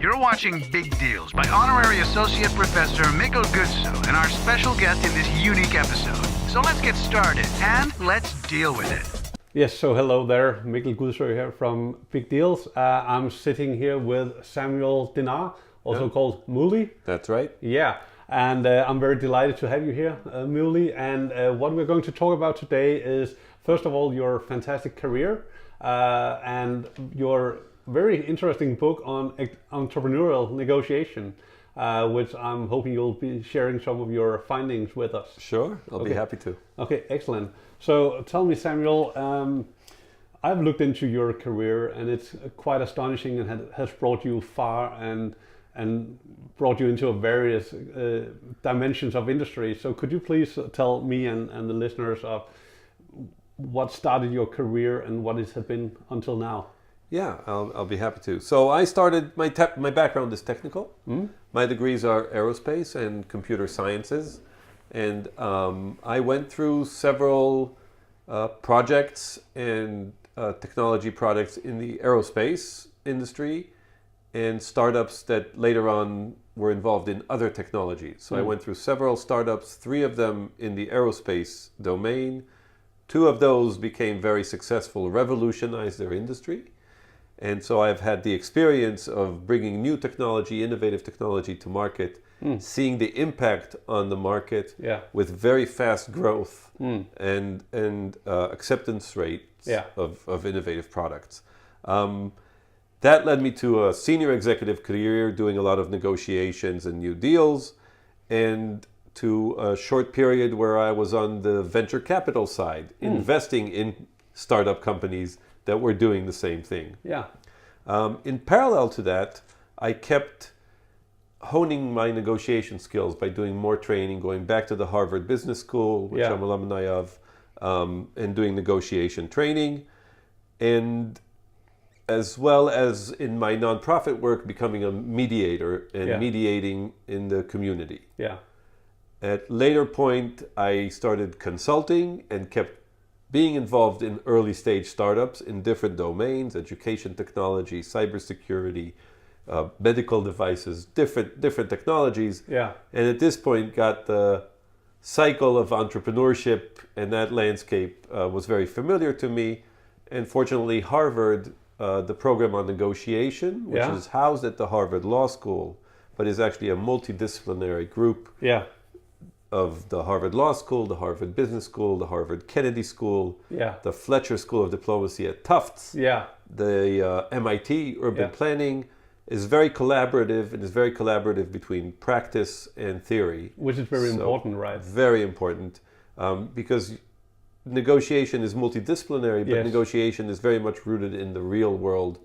You're watching Big Deals by Honorary Associate Professor Mikkel Gudsøe and our special guest in this unique episode. So let's get started and let's deal with it. Yes, so hello there, Mikkel Gudsøe here from Big Deals. I'm sitting here with Samuel Dinnar, also called Mooly. That's right. Yeah, and I'm very delighted to have you here, Mooly. And what we're going to talk about today is, first of all, your fantastic career and your very interesting book on entrepreneurial negotiation, which I'm hoping you'll be sharing some of your findings with us. Sure, I'll be happy to. Okay, excellent. So tell me, Samuel, I've looked into your career and it's quite astonishing and has brought you far and brought you into various dimensions of industry. So could you please tell me and the listeners of what started your career and what it has been until now? Yeah, I'll be happy to. So I started, my background is technical. My degrees are aerospace and computer sciences. And I went through several projects and technology products in the aerospace industry and startups that later on were involved in other technologies. So I went through several startups, 3 of them in the aerospace domain. 2 of those became very successful, revolutionized their industry. And so I've had the experience of bringing new technology, innovative technology to market, seeing the impact on the market with very fast growth and acceptance rates of innovative products. That led me to a senior executive career doing a lot of negotiations and new deals, and to a short period where I was on the venture capital side, investing in startup companies that were doing the same thing. Yeah. In parallel to that, I kept honing my negotiation skills by doing more training, going back to the Harvard Business School, which I'm alumni of, and doing negotiation training, and as well as in my nonprofit work, becoming a mediator and mediating in the community. Yeah. At later point, I started consulting and kept being involved in early stage startups in different domains, education technology, cybersecurity, medical devices, different technologies. Yeah. And at this point got the cycle of entrepreneurship, and that landscape was very familiar to me. And fortunately, Harvard, the program on negotiation, which is housed at the Harvard Law School, but is actually a multidisciplinary group of the Harvard Law School, the Harvard Business School, the Harvard Kennedy School, the Fletcher School of Diplomacy at Tufts, the MIT Urban Planning, is very collaborative, and is very collaborative between practice and theory. Which is very important, right? Very important, because negotiation is multidisciplinary, but negotiation is very much rooted in the real world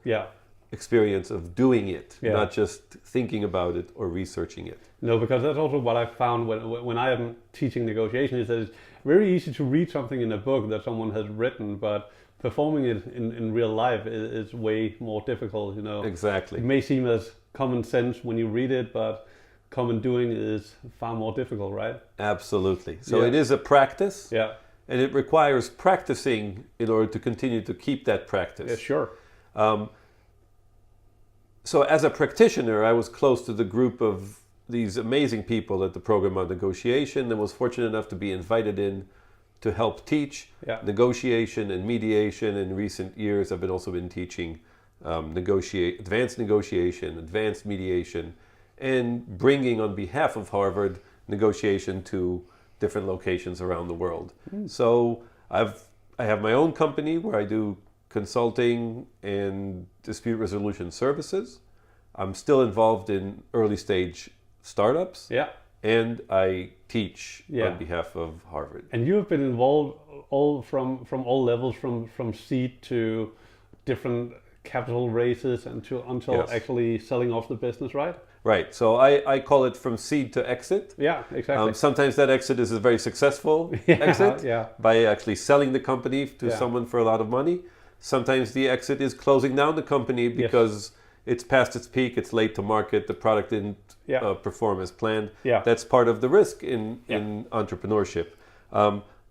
experience of doing it, not just thinking about it or researching it. No, because that's also what I found when I am teaching negotiation, is that it's very easy to read something in a book that someone has written, but performing it in real life is way more difficult, you know. Exactly. It may seem as common sense when you read it, but common doing is far more difficult, right? Absolutely. So it is a practice, and it requires practicing in order to continue to keep that practice. Yeah, sure. So as a practitioner, I was close to the group of these amazing people at the program on negotiation, and was fortunate enough to be invited in to help teach negotiation and mediation. In recent years, I've also been teaching advanced negotiation, advanced mediation, and bringing on behalf of Harvard negotiation to different locations around the world. So I have my own company where I do consulting and dispute resolution services. I'm still involved in early stage startups. And I teach on behalf of Harvard. And you have been involved from all levels, from seed to different capital raises and until actually selling off the business, right? Right. So I call it from seed to exit. Yeah, exactly. Sometimes that exit is a very successful exit by actually selling the company to someone for a lot of money. Sometimes the exit is closing down the company because it's past its peak, it's late to market, the product didn't perform as planned. That's part of the risk in entrepreneurship.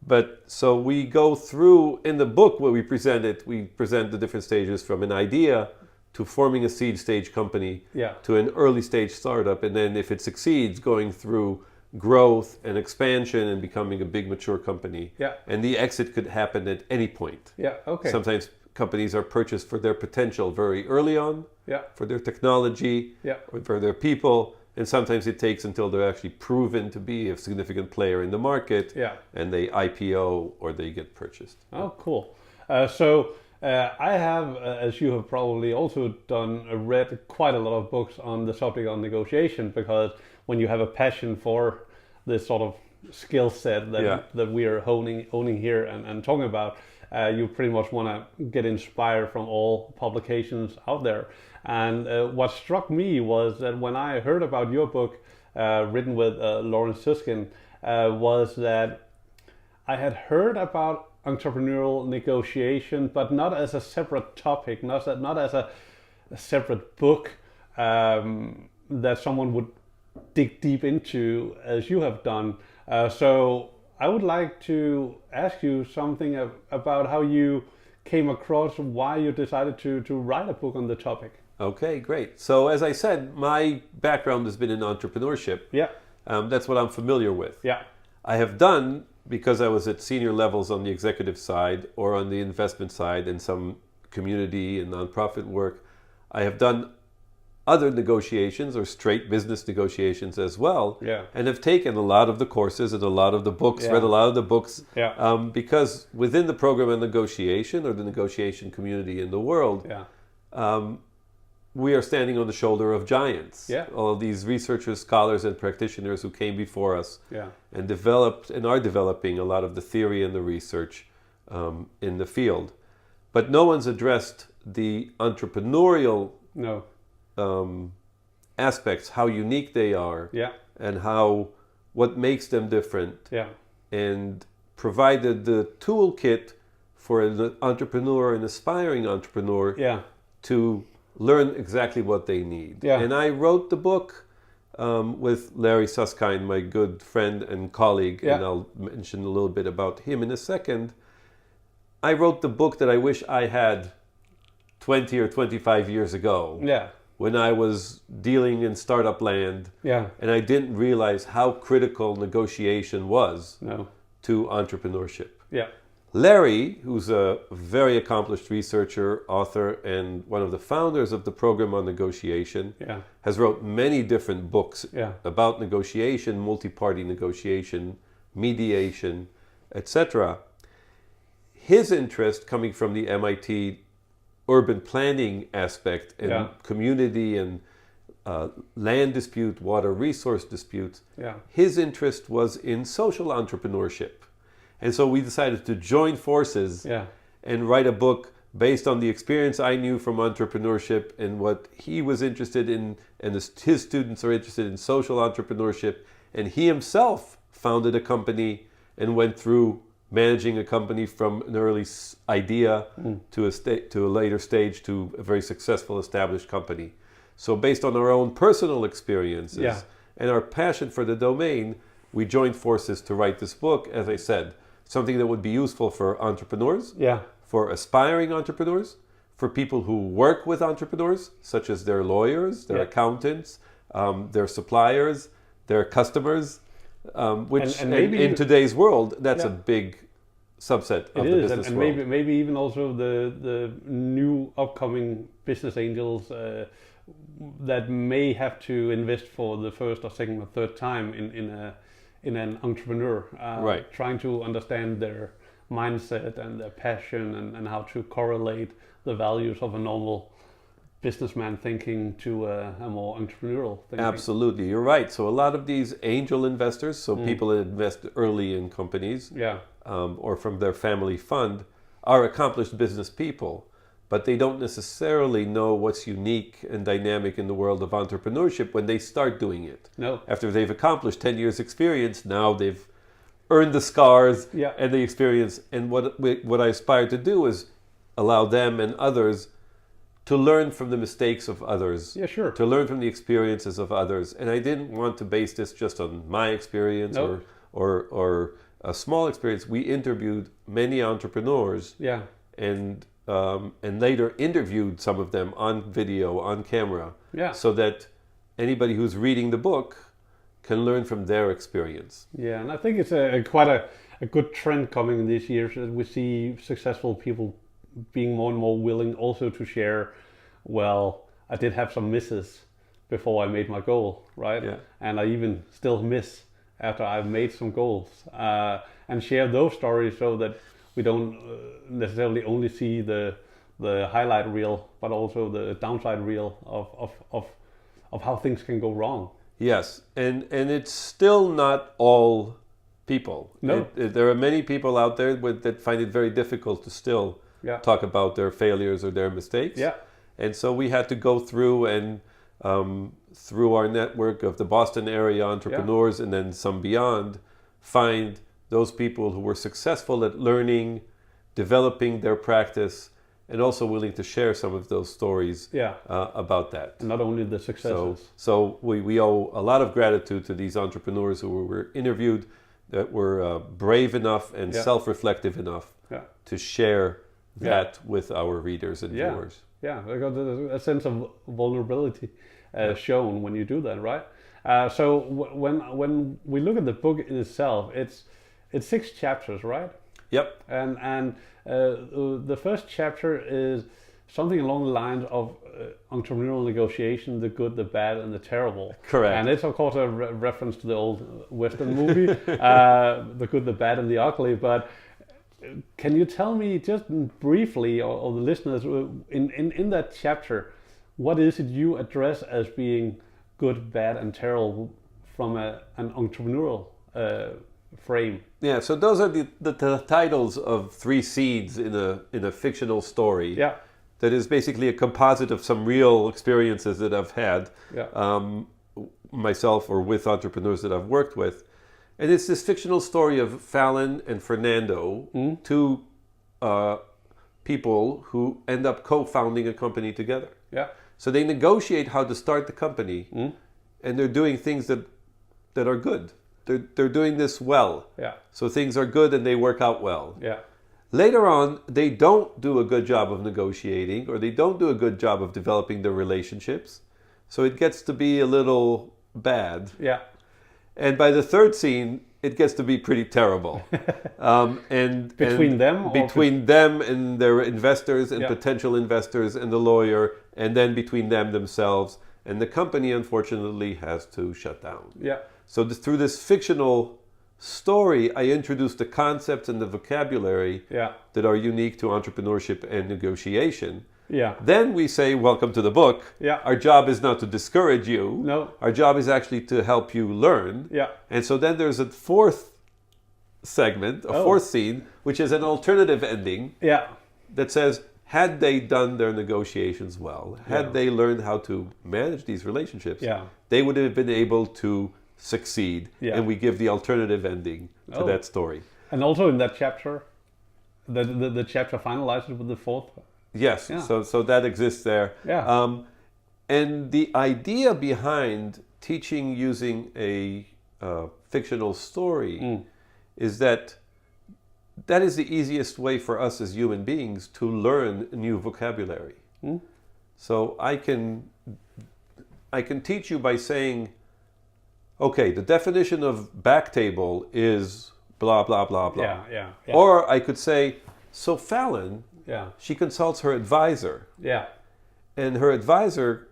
But so we go through, in the book where we present the different stages from an idea to forming a seed stage company Yeah. to an early stage startup, and then if it succeeds, going through growth and expansion and becoming a big mature company. Yeah. And the exit could happen at any point. Yeah. Okay. Sometimes companies are purchased for their potential very early on, Yeah. for their technology, Yeah. or for their people, and sometimes it takes until they're actually proven to be a significant player in the market, Yeah. and they IPO or they get purchased. Oh, cool. So I have, as you have probably also done, read quite a lot of books on the subject on negotiation, because when you have a passion for this sort of skill set that Yeah. that we are owning here and talking about, you pretty much want to get inspired from all publications out there. And what struck me was that when I heard about your book, written with Lawrence Susskind, was that I had heard about entrepreneurial negotiation, but not as a separate topic, not as a separate book that someone would dig deep into as you have done. So I would like to ask you something about how you came across why you decided to write a book on the topic. Okay, great. So as I said, my background has been in entrepreneurship. Yeah, That's what I'm familiar with. yeah, I have done, because I was at senior levels on the executive side or on the investment side in some community and nonprofit work, I have done other negotiations or straight business negotiations as well, yeah, and have taken a lot of the courses and a lot of the books, Yeah. read a lot of the books, yeah, because within the program of negotiation or the negotiation community in the world, yeah, we are standing on the shoulder of giants. Yeah. All of these researchers, scholars, and practitioners who came before us yeah, and developed and are developing a lot of the theory and the research in the field. But no one's addressed the entrepreneurial no, aspects, how unique they are, yeah, and what makes them different, yeah, and provided the toolkit for an entrepreneur, an aspiring entrepreneur, yeah, to learn exactly what they need. Yeah. And I wrote the book with Larry Susskind, my good friend and colleague, and Yeah. I'll mention a little bit about him in a second. I wrote the book that I wish I had 20 or 25 years ago, yeah, when I was dealing in startup land, yeah, and I didn't realize how critical negotiation was no, to entrepreneurship. yeah, Larry, who's a very accomplished researcher, author, and one of the founders of the program on negotiation, yeah, has wrote many different books yeah, about negotiation, multi-party negotiation, mediation, etc. His interest, coming from the MIT urban planning aspect and Yeah. community and land dispute, water resource disputes, yeah, his interest was in social entrepreneurship. And so we decided to join forces yeah, and write a book based on the experience I knew from entrepreneurship and what he was interested in, and his students are interested in social entrepreneurship. And he himself founded a company and went through managing a company from an early idea to a later stage to a very successful established company. So based on our own personal experiences Yeah. and our passion for the domain, we joined forces to write this book, as I said, something that would be useful for entrepreneurs, yeah, for aspiring entrepreneurs, for people who work with entrepreneurs, such as their lawyers, their Yeah. accountants, their suppliers, their customers, which And maybe in today's world, that's Yeah. a big subset of it the is, business and world. maybe even also the new upcoming business angels that may have to invest for the first or second or third time in an entrepreneur, Right. trying to understand their mindset and their passion and how to correlate the values of a normal businessman thinking to a more entrepreneurial thinking. Absolutely, you're right. So a lot of these angel investors, so people that invest early in companies, Yeah, or from their family fund, are accomplished business people, but they don't necessarily know what's unique and dynamic in the world of entrepreneurship when they start doing it. no, After they've accomplished 10 years experience, now they've earned the scars Yeah. and the experience. And what I aspire to do is allow them and others to learn from the mistakes of others, yeah, sure, to learn from the experiences of others. And I didn't want to base this just on my experience Nope. or a small experience. We interviewed many entrepreneurs yeah, and and later interviewed some of them on video, on camera, Yeah. so that anybody who's reading the book can learn from their experience. Yeah, and I think it's quite a good trend coming in these years that we see successful people being more and more willing also to share, well, I did have some misses before I made my goal, right? Yeah. And I even still miss after I've made some goals. And share those stories so that we don't necessarily only see the highlight reel, but also the downside reel of how things can go wrong. Yes, and it's still not all people. No. There are many people out there that find it very difficult to still Yeah. talk about their failures or their mistakes. Yeah. And so we had to go through and through our network of the Boston area entrepreneurs and then some beyond, find those people who were successful at learning, developing their practice, and also willing to share some of those stories Yeah. about that. Not only the successes. So we owe a lot of gratitude to these entrepreneurs who were interviewed, that were brave enough and Yeah. self-reflective enough Yeah. to share that with our readers and Yeah. viewers. Yeah, because there's a sense of vulnerability shown when you do that, right? So when we look at the book in itself, it's 6 chapters, right? Yep. And the first chapter is something along the lines of entrepreneurial negotiation, the good, the bad, and the terrible. Correct. And it's of course a reference to the old Western movie, the good, the bad, and the ugly. But can you tell me just briefly, or the listeners, in that chapter, what is it you address as being good, bad, and terrible from an entrepreneurial frame? Yeah, so those are the titles of 3 seeds in a fictional story. Yeah. That is basically a composite of some real experiences that I've had myself or with entrepreneurs that I've worked with. And it's this fictional story of Fallon and Fernando, 2 people who end up co-founding a company together. Yeah. So they negotiate how to start the company, and they're doing things that are good. They're doing this well. Yeah. So things are good and they work out well. Yeah. Later on, they don't do a good job of negotiating, or they don't do a good job of developing their relationships. So it gets to be a little bad. Yeah. And by the 3rd scene, it gets to be pretty terrible. Between them? Between them and their investors and Yeah. potential investors and the lawyer, and then between them themselves. And the company, unfortunately, has to shut down. Yeah. So through this fictional story, I introduced the concepts and the vocabulary Yeah. that are unique to entrepreneurship and negotiation. Yeah. Then we say, welcome to the book. Yeah. Our job is not to discourage you. No. Our job is actually to help you learn. Yeah. And so then there's a 4th segment, a 4th scene, which is an alternative ending Yeah. that says, had they done their negotiations well, had they learned how to manage these relationships, they would have been able to succeed. Yeah. And we give the alternative ending to that story. And also in that chapter, the chapter finalizes with the 4th. Yes, Yeah. so that exists there. Yeah. And the idea behind teaching using a fictional story is that is the easiest way for us as human beings to learn new vocabulary. So I can teach you by saying, okay, the definition of back table is blah, blah, blah, blah. Yeah. Or I could say, so Fallon, Yeah. she consults her advisor, Yeah. and her advisor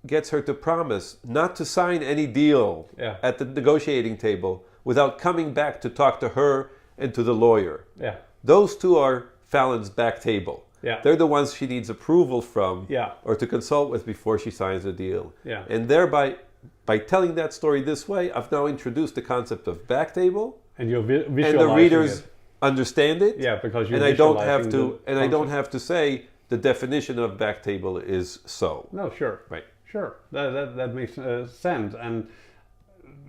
gets her to promise not to sign any deal at the negotiating table without coming back to talk to her and to the lawyer. Yeah. Those 2 are Fallon's back table. Yeah. They're the ones she needs approval from Yeah. or to consult with before she signs a deal. Yeah. And thereby, by telling that story this way, I've now introduced the concept of back table, And you're and visualizing the readers it. understand it. Yeah, because you're and I don't have visualizing to, the I don't concept. have to say the definition of back table is so. No, sure. Right. Sure. That makes sense. And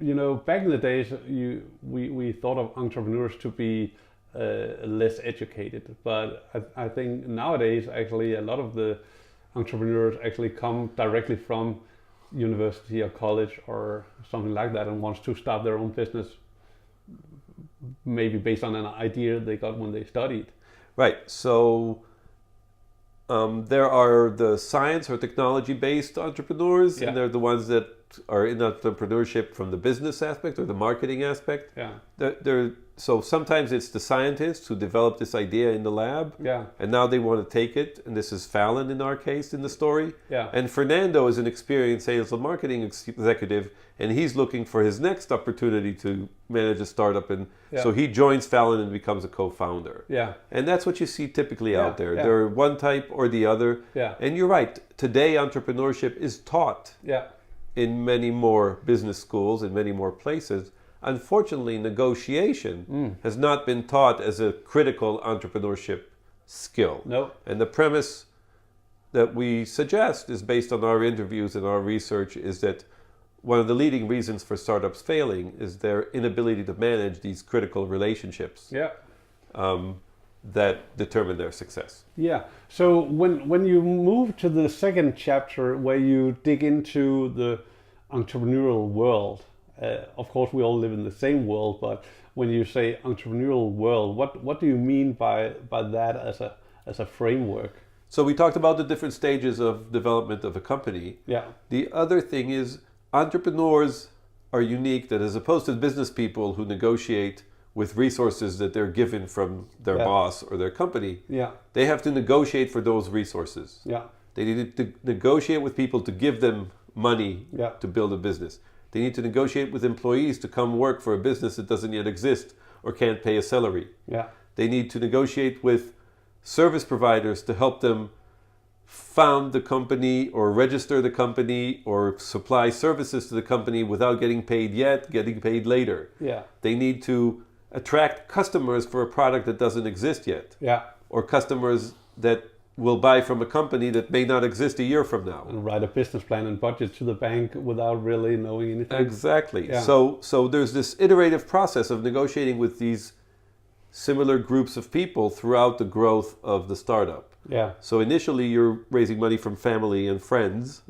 you know, back in the days, we thought of entrepreneurs to be less educated, but I think nowadays actually a lot of the entrepreneurs actually come directly from university or college or something like that and wants to start their own business, maybe based on an idea they got when they studied. Right. So There are the science or technology-based entrepreneurs, Yeah. and they're the ones that are in entrepreneurship from the business aspect or the marketing aspect. Yeah. So sometimes it's the scientists who develop this idea in the lab, Yeah. and now they want to take it, and this is Fallon in our case in the story. Yeah. And Fernando is an experienced sales and marketing executive, and he's looking for his next opportunity to manage a startup, and Yeah. so he joins Fallon and becomes a co-founder. Yeah. And that's what you see typically Yeah, out there. yeah. They're one type or the other. Yeah. And you're right, today entrepreneurship is taught Yeah. in many more business schools, in many more places. Unfortunately, negotiation has not been taught as a critical entrepreneurship skill. No. And the premise that we suggest is based on our interviews and our research is that one of the leading reasons for startups failing is their inability to manage these critical relationships Yeah. that determine their success. Yeah. So when you move to the second chapter where you dig into the entrepreneurial world, of course we all live in the same world, but when you say entrepreneurial world, what do you mean by that as a framework? So we talked about the different stages of development of a company. Yeah. The other thing is entrepreneurs are unique, that as opposed to business people who negotiate with resources that they're given from their Yeah. boss or their company, Yeah. they have to negotiate for those resources. Yeah. They need to negotiate with people to give them money Yeah. to build a business. They need to negotiate with employees to come work for a business that doesn't yet exist or can't pay a salary. Yeah. They need to negotiate with service providers to help them found the company or register the company or supply services to the company without getting paid yet, getting paid later. Yeah. They need to attract customers for a product that doesn't exist yet, Yeah. or customers that will buy from a company that may not exist a year from now. And write a business plan and budget to the bank without really knowing anything. Exactly. Yeah. So there's this iterative process of negotiating with these similar groups of people throughout the growth of the startup. Yeah. So initially you're raising money from family and friends.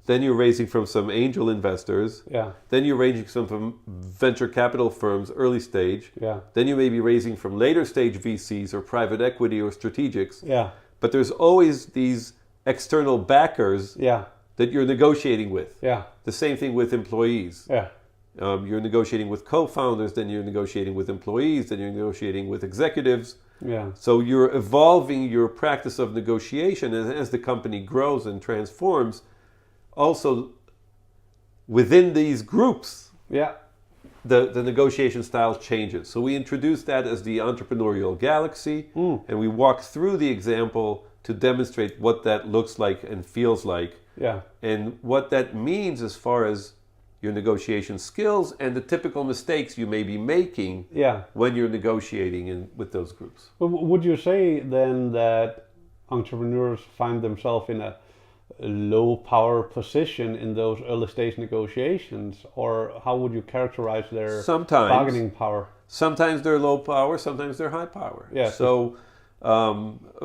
Then you're raising from some angel investors. Yeah. Then you're raising some from venture capital firms, early stage. Yeah. Then you may be raising from later stage VCs or private equity or strategics. Yeah. But there's always these external backers Yeah. that you're negotiating with. Yeah. The same thing with employees. Yeah. You're negotiating with co-founders, then you're negotiating with employees, then you're negotiating with executives. Yeah. So you're evolving your practice of negotiation as the company grows and transforms. Also, within these groups, Yeah. the negotiation style changes. So we introduced that as the entrepreneurial galaxy, and we walk through the example to demonstrate what that looks like and feels like, Yeah. and what that means as far as your negotiation skills and the typical mistakes you may be making Yeah. when you're negotiating with those groups. But would you say then that entrepreneurs find themselves in a low power position in those early stage negotiations, or how would you characterize their Sometimes. bargaining power? Sometimes they're low power, sometimes they're high power. Yeah. So,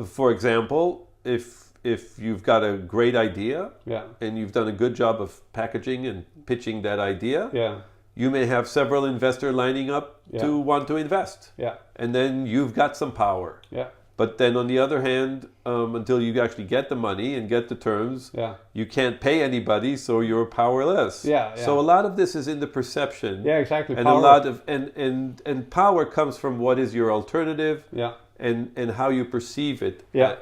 for example, if you've got a great idea Yeah. and you've done a good job of packaging and pitching that idea, Yeah. you may have several investors lining up Yeah. to want to invest. Yeah. And then you've got some power. Yeah. But then on the other hand, until you actually get the money and get the terms, Yeah. you can't pay anybody, so you're powerless. Yeah, yeah. So a lot of this is in the perception. Yeah. Exactly. And Power. a lot of and power comes from what is your alternative Yeah. and how you perceive it Yeah.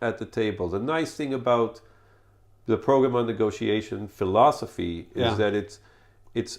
at the table. The nice thing about the program on negotiation philosophy is Yeah. that it's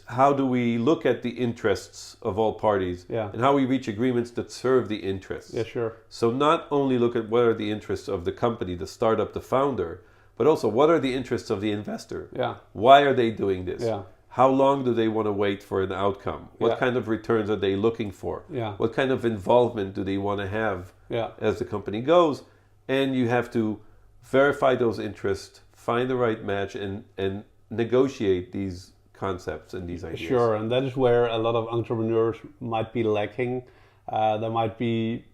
how do we look at the interests of all parties, Yeah. and how we reach agreements that serve the interests. Yeah. Sure. So not only look at what are the interests of the company, the startup, the founder, but also what are the interests of the investor. Yeah. Why are they doing this? Yeah. How long do they want to wait for an outcome? What Yeah. kind of returns are they looking for? Yeah. What kind of involvement do they want to have Yeah. as the company goes? And you have to verify those interests, find the right match, and negotiate these concepts and these ideas. Sure, and that is where a lot of entrepreneurs might be lacking. There might be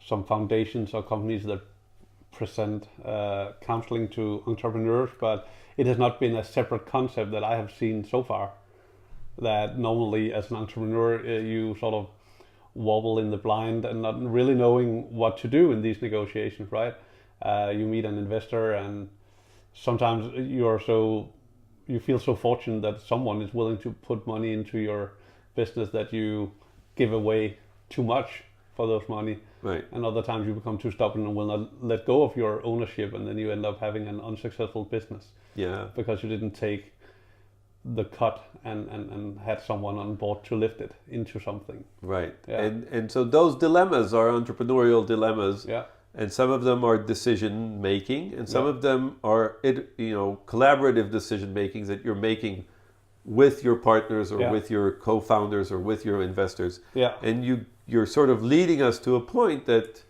some foundations or companies that present counseling to entrepreneurs, but it has not been a separate concept that I have seen so far. That normally, as an entrepreneur, you sort of wobble in the blind and not really knowing what to do in these negotiations, right? You meet an investor, and sometimes you feel so fortunate that someone is willing to put money into your business that you give away too much for those money. Right. And other times you become too stubborn and will not let go of your ownership, and then you end up having an unsuccessful business. Yeah. Because you didn't take the cut and had someone on board to lift it into something. Right. Yeah. And so those dilemmas are entrepreneurial dilemmas. Yeah. And some of them are decision making, and some Yeah. of them are collaborative decision makings that you're making with your partners or Yeah. with your co-founders or with your investors. Yeah. And you're sort of leading us to a point that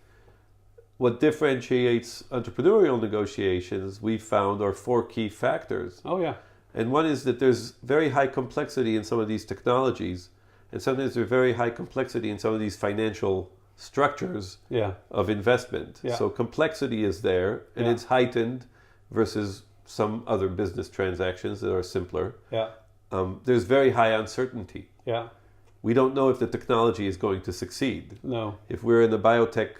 what differentiates entrepreneurial negotiations, we found, are 4 key factors. Oh yeah. And one is that there's very high complexity in some of these technologies, and sometimes there's very high complexity in some of these financial structures Yeah. of investment. Yeah. So complexity is there, and Yeah. it's heightened versus some other business transactions that are simpler. Yeah. There's very high uncertainty. Yeah. We don't know if the technology is going to succeed. No. If we're in a biotech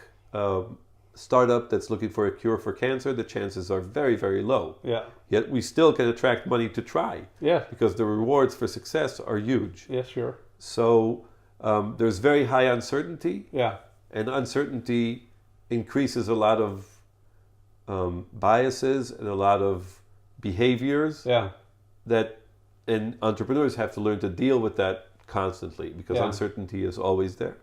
startup that's looking for a cure for cancer, the chances are very, very low. Yeah. Yet we still can attract money to try, Yeah. because the rewards for success are huge. Yeah. Sure. So there's very high uncertainty, Yeah. and uncertainty increases a lot of biases and a lot of behaviors Yeah. and entrepreneurs have to learn to deal with that constantly, because Yeah. uncertainty is always there.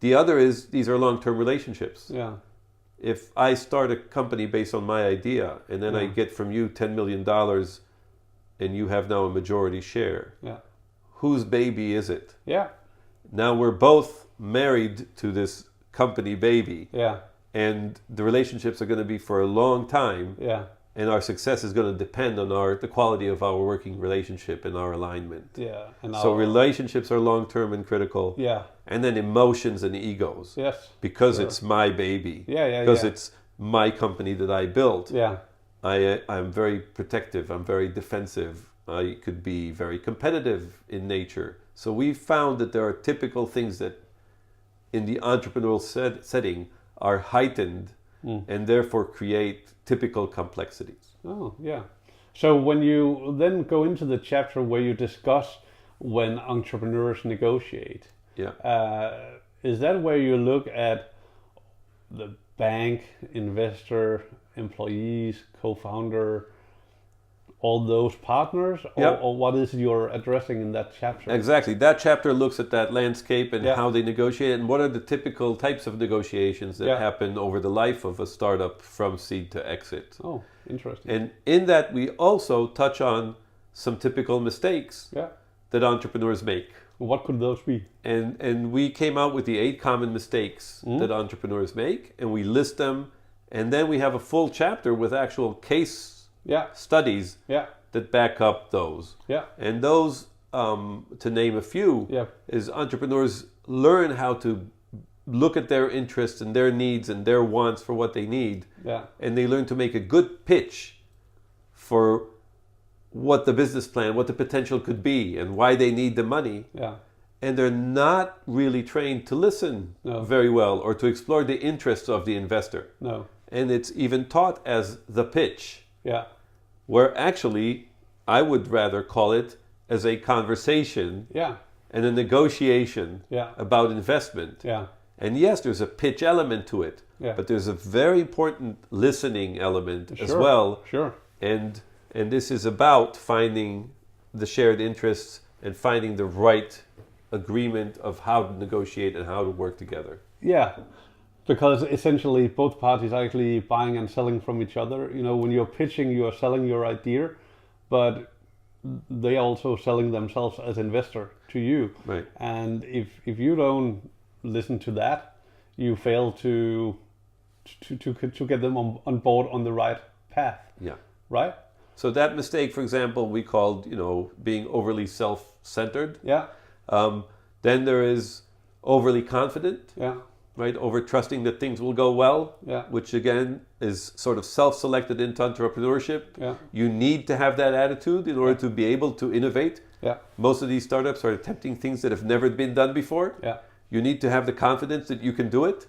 The other is, these are long-term relationships. Yeah. If I start a company based on my idea, and then I Yeah. get from you $10 million, and you have now a majority share, Yeah. whose baby is it? Yeah. Now we're both married to this company baby, Yeah. and the relationships are going to be for a long time, Yeah. and our success is going to depend on the quality of our working relationship and our alignment. Yeah. And So relationships are long-term and critical. Yeah. And then emotions and egos. Yes. Because Sure. it's my baby. Yeah. Yeah. Because yeah. it's my company that I built. Yeah. I'm very protective. I'm very defensive. I could be very competitive in nature. So we found that there are typical things that in the entrepreneurial setting are heightened and therefore create typical complexities. Oh, yeah. So when you then go into the chapter where you discuss when entrepreneurs negotiate, Yeah. is that where you look at the bank, investor, employees, co-founder, all those partners, or what is you're addressing in that chapter? Exactly. That chapter looks at that landscape and Yeah. how they negotiate, and what are the typical types of negotiations that Yeah. happen over the life of a startup from seed to exit. Oh, interesting. And in that, we also touch on some typical mistakes Yeah. that entrepreneurs make. What could those be? And we came out with the 8 common mistakes that entrepreneurs make, and we list them, and then we have a full chapter with actual case Yeah. studies Yeah. that back up those. Yeah. And those, to name a few, Yeah. is entrepreneurs learn how to look at their interests and their needs and their wants for what they need, Yeah. and they learn to make a good pitch for what the business plan, what the potential could be, and why they need the money. Yeah. And they're not really trained to listen No. very well or to explore the interests of the investor. No. And it's even taught as the pitch, Yeah. where actually I would rather call it as a conversation Yeah. and a negotiation Yeah. about investment. Yeah. And yes, there's a pitch element to it, Yeah. but there's a very important listening element as Sure. well. Sure. And this is about finding the shared interests and finding the right agreement of how to negotiate and how to work together. Yeah, because essentially both parties are actually buying and selling from each other. You know, when you're pitching, you are selling your idea, but they are also selling themselves as investor to you. Right. And if you don't listen to that, you fail to get them on board on the right path. Yeah. Right. So that mistake, for example, we called, being overly self-centered. Yeah. Then there is overly confident, Yeah. right? Over trusting that things will go well, Yeah. which again is sort of self-selected into entrepreneurship. Yeah. You need to have that attitude in order to be able to innovate. Yeah. Most of these startups are attempting things that have never been done before. Yeah. You need to have the confidence that you can do it.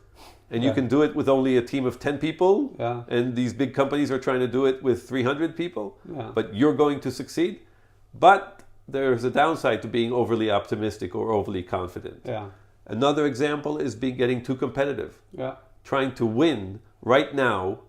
And you can do it with only a team of 10 people. Yeah. And these big companies are trying to do it with 300 people. Yeah. But you're going to succeed. But there's a downside to being overly optimistic or overly confident. Yeah. Another example is getting too competitive. Yeah. Trying to win right now,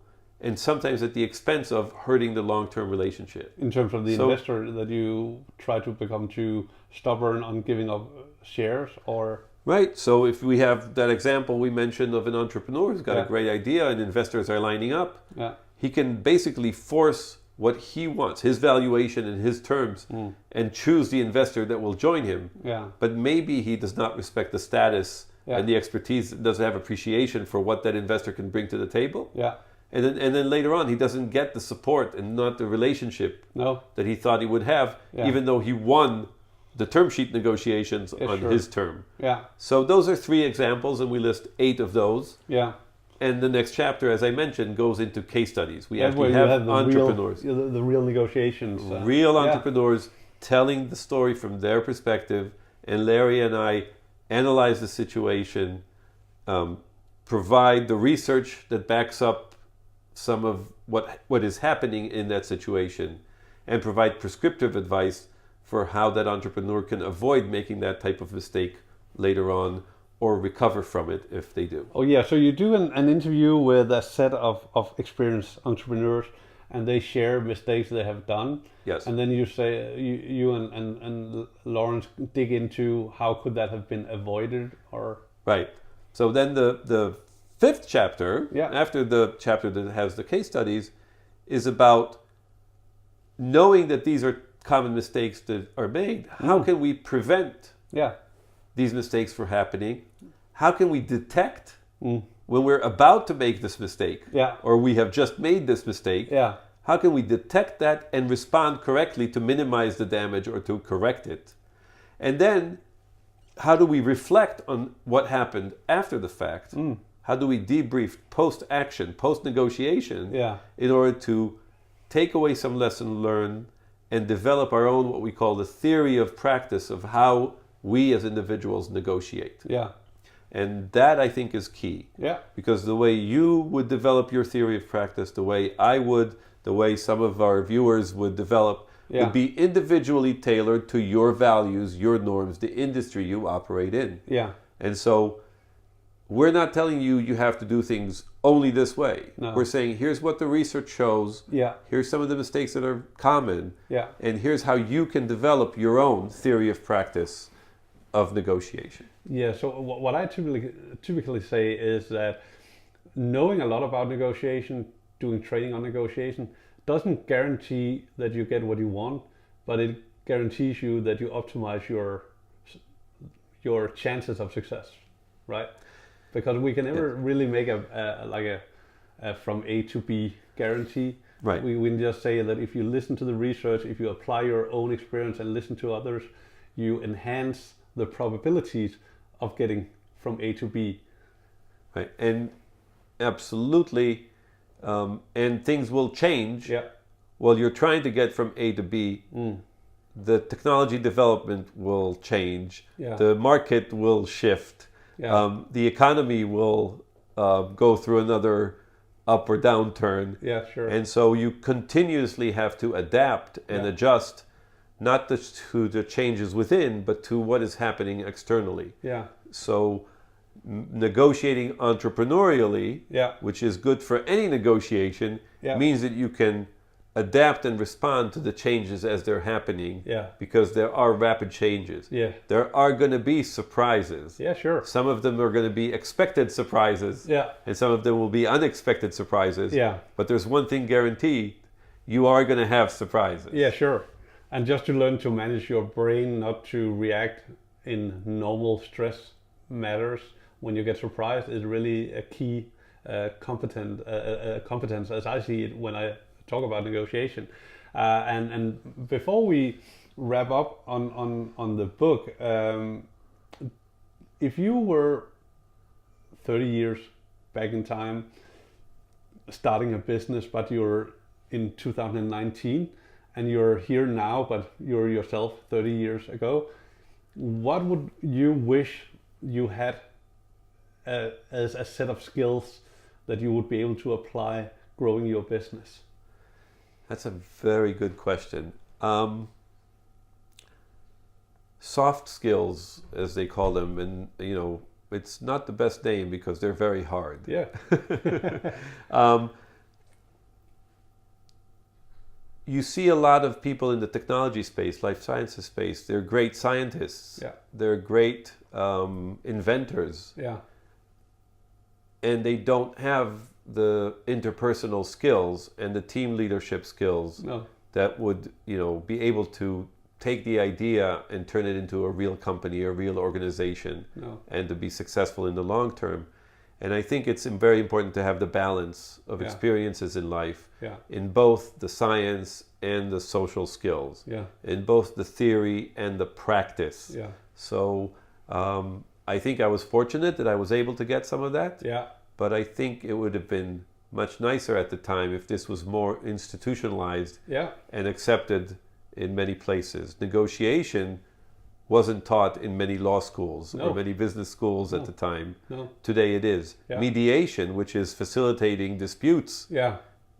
and sometimes at the expense of hurting the long-term relationship. In terms of the investor, that you try to become too stubborn on giving up shares, or... Right. So if we have that example we mentioned of an entrepreneur who's got Yeah. a great idea and investors are lining up, Yeah. he can basically force what he wants, his valuation and his terms, and choose the investor that will join him. Yeah. But maybe he does not respect the status and the expertise, doesn't have appreciation for what that investor can bring to the table. Yeah. And then later on, he doesn't get the support and not the relationship that he thought he would have, even though he won the term sheet negotiations on his term. Yeah. So those are 3 examples, and we list 8 of those. Yeah. And the next chapter, as I mentioned, goes into case studies. We That's actually where you have the entrepreneurs. the real negotiations. Real entrepreneurs telling the story from their perspective. And Larry and I analyze the situation, provide the research that backs up some of what is happening in that situation, and provide prescriptive advice for how that entrepreneur can avoid making that type of mistake later on, or recover from it if they do. Oh yeah, so you do an interview with a set of experienced entrepreneurs, and they share mistakes they have done. Yes. And then you say, you and Lawrence dig into how could that have been avoided, or... Right. So then the 5th chapter, after the chapter that has the case studies, is about knowing that these are common mistakes that are made. How can we prevent these mistakes from happening? How can we detect when we're about to make this mistake, or we have just made this mistake? How can we detect that and respond correctly to minimize the damage or to correct it? And then, how do we reflect on what happened after the fact? How do we debrief post-action, post-negotiation, in order to take away some lesson learned and develop our own, what we call the theory of practice of how we as individuals negotiate? And that, I think, is key. Because the way you would develop your theory of practice, the way I would, the way some of our viewers would develop, would be individually tailored to your values, your norms, the industry you operate in. And so we're not telling you you have to do things only this way. We're saying, here's what the research shows. Here's some of the mistakes that are common. And here's how you can develop your own theory of practice of negotiation. So what I typically say is that knowing a lot about negotiation, doing training on negotiation, doesn't guarantee that you get what you want, but it guarantees you that you optimize your chances of success, right? Because we can never really make a from A to B guarantee. Right. We can just say that if you listen to the research, if you apply your own experience and listen to others, you enhance the probabilities of getting from A to B. Right. And absolutely, and things will change. While you're trying to get from A to B, the technology development will change. The market will shift. The economy will go through another up or downturn. And so you continuously have to adapt and adjust, not just to the changes within, but to what is happening externally. So negotiating entrepreneurially, which is good for any negotiation, means that you can adapt and respond to the changes as they're happening, because there are rapid changes. There are going to be surprises. Some of them are going to be expected surprises, and some of them will be unexpected surprises. But there's one thing guaranteed: you are going to have surprises. And just to learn to manage your brain, not to react in normal stress matters when you get surprised, is really a key competence, as I see it when I talk about negotiation. And before we wrap up on the book, if you were 30 years back in time starting a business, but you're in 2019, and you're here now, but you're yourself 30 years ago, what would you wish you had as a set of skills that you would be able to apply growing your business? That's a very good question. Soft skills, as they call them, and it's not the best name because they're very hard. Yeah. You see a lot of people in the technology space, life sciences space. They're great scientists. Yeah. They're great inventors. Yeah. And they don't have the interpersonal skills and the team leadership skills that would, be able to take the idea and turn it into a real company, a real organization, and to be successful in the long term. And I think it's very important to have the balance of experiences in life, in both the science and the social skills, in both the theory and the practice. Yeah. So I think I was fortunate that I was able to get some of that. Yeah. But I think it would have been much nicer at the time if this was more institutionalized and accepted in many places. Negotiation wasn't taught in many law schools or many business schools at the time. Today it is. Yeah. Mediation, which is facilitating disputes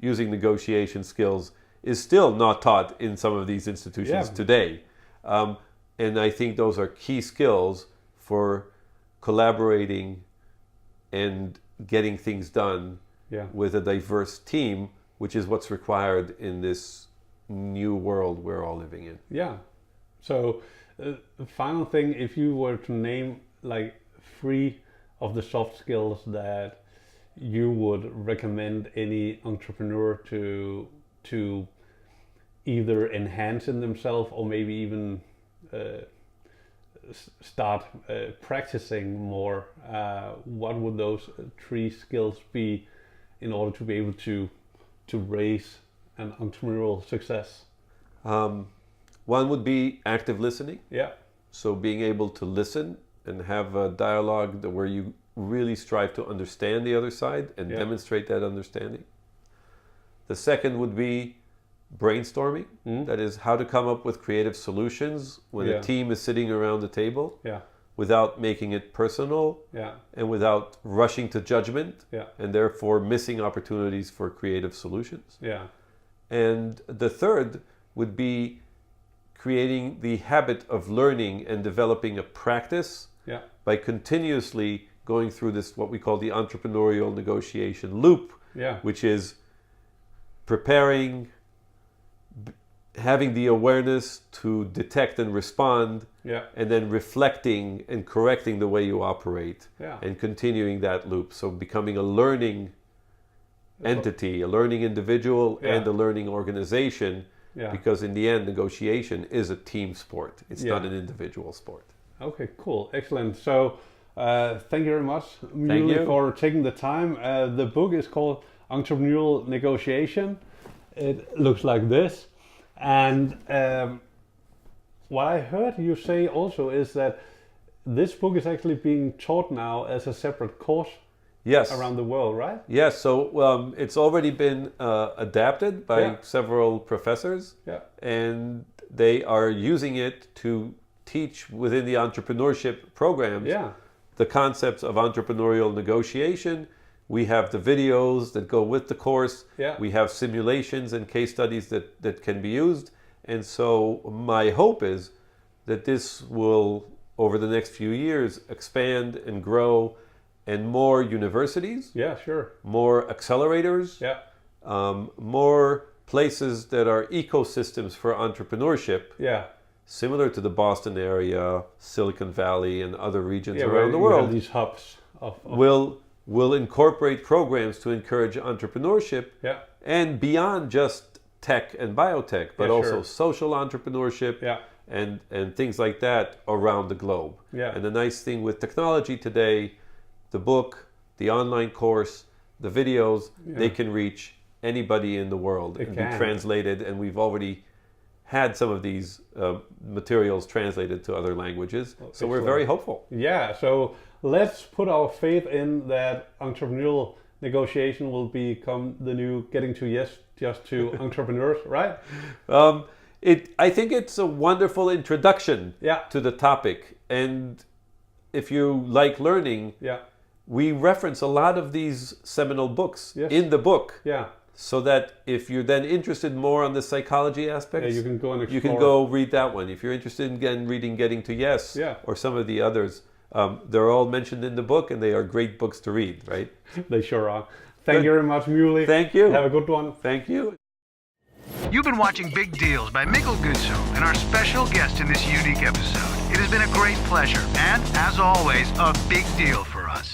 using negotiation skills, is still not taught in some of these institutions today. And I think those are key skills for collaborating and getting things done with a diverse team, which is what's required in this new world we're all living in. Yeah. So final thing, if you were to name like 3 of the soft skills that you would recommend any entrepreneur to either enhance in themselves or maybe even start practicing more, what would those 3 skills be in order to be able to raise an entrepreneurial success? One would be active listening. Yeah. So being able to listen and have a dialogue where you really strive to understand the other side and demonstrate that understanding. The second would be brainstorming. That is how to come up with creative solutions when a team is sitting around the table without making it personal and without rushing to judgment and therefore missing opportunities for creative solutions. Yeah. And the third would be creating the habit of learning and developing a practice by continuously going through this, what we call the entrepreneurial negotiation loop, which is preparing, having the awareness to detect and respond, and then reflecting and correcting the way you operate, and continuing that loop. So becoming a learning entity, a learning individual, and a learning organization, because in the end, negotiation is a team sport. It's not an individual sport. Okay, cool. Excellent. So thank you very much, Mooly, for taking the time. The book is called Entrepreneurial Negotiation. It looks like this. And what I heard you say also is that this book is actually being taught now as a separate course around the world, right? Yes, so it's already been adapted by several professors, and they are using it to teach within the entrepreneurship programs the concepts of entrepreneurial negotiation. We have the videos that go with the course. We have simulations and case studies that can be used. And so my hope is that this will, over the next few years, expand and grow, and more universities, more accelerators, more places that are ecosystems for entrepreneurship, similar to the Boston area, Silicon Valley, and other regions around the world. These hubs will incorporate programs to encourage entrepreneurship, and beyond just tech and biotech, but also social entrepreneurship and things like that around the globe. And the nice thing with technology today, the book, the online course, the videos, they can reach anybody in the world and be translated. And we've already had some of these materials translated to other languages. So we're very hopeful. Yeah, so let's put our faith in that entrepreneurial negotiation will become the new getting to yes just to entrepreneurs, right? I think it's a wonderful introduction to the topic. And if you like learning, we reference a lot of these seminal books Yes. in the book. Yeah. So that if you're then interested more on the psychology aspects, Yeah, you can go and explore. you can go read that one. If you're interested in reading Getting to Yes, Yeah. or some of the others, they're all mentioned in the book, and they are great books to read, right? They sure are. Thank you very much, Mooly. Thank you. Have a good one. Thank you. You've been watching Big Deals by Mikkel Gudsøe and our special guest in this unique episode. It has been a great pleasure and, as always, a big deal for us.